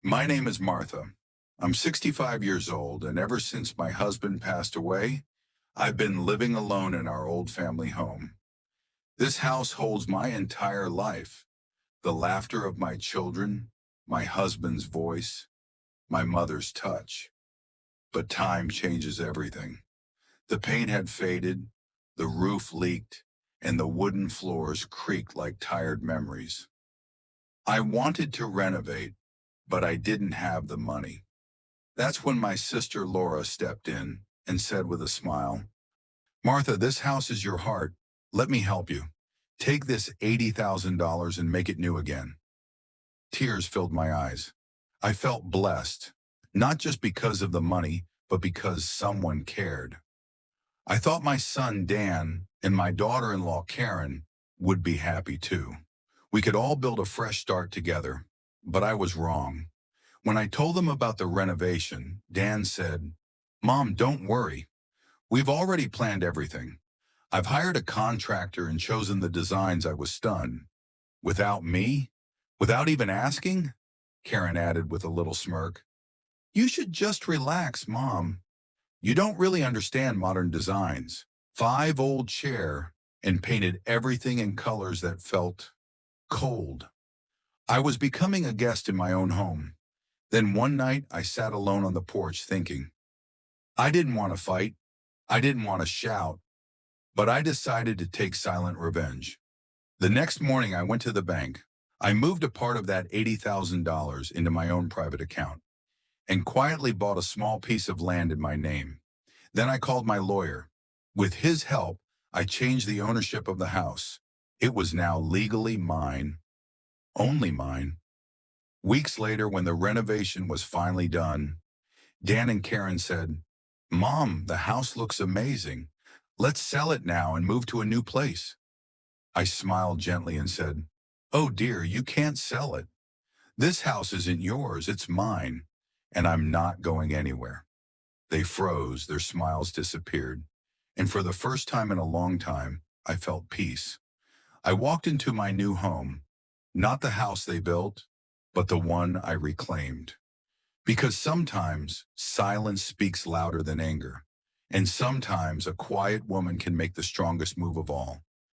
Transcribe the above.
My name is Martha. I'm 65 years old, and ever since my husband passed away, I've been living alone in our old family home. This house holds my entire life, the laughter of my children, my husband's voice, my mother's touch. But time changes everything. The paint had faded, the roof leaked, and the wooden floors creaked like tired memories. I wanted to renovate, but I didn't have the money. That's when my sister Laura stepped in and said with a smile, "Martha, this house is your heart. Let me help you. Take this $80,000 and make it new again." Tears filled my eyes. I felt blessed, not just because of the money, but because someone cared. I thought my son Dan and my daughter-in-law Karen would be happy too. We could all build a fresh start together, but I was wrong. When I told them about the renovation, Dan said, "Mom, don't worry. We've already planned everything. I've hired a contractor and chosen the designs." I was stunned. "Without me? Without even asking?" Karen added with a little smirk. "You should just relax, Mom. You don't really understand modern designs. 5 old chair and painted everything in colors that felt cold." I was becoming a guest in my own home. Then one night I sat alone on the porch thinking. I didn't want to fight. I didn't want to shout, but I decided to take silent revenge. The next morning I went to the bank. I moved a part of that $80,000 into my own private account and quietly bought a small piece of land in my name. Then I called my lawyer. With his help, I changed the ownership of the house. It was now legally mine, only mine. Weeks later, when the renovation was finally done, Dan and Karen said, "Mom, the house looks amazing. Let's sell it now and move to a new place." I smiled gently and said, "Oh dear, you can't sell it. This house isn't yours, it's mine, and I'm not going anywhere." They froze, their smiles disappeared, and for the first time in a long time, I felt peace. I walked into my new home, not the house they built, but the one I reclaimed. Because sometimes silence speaks louder than anger, and sometimes a quiet woman can make the strongest move of all.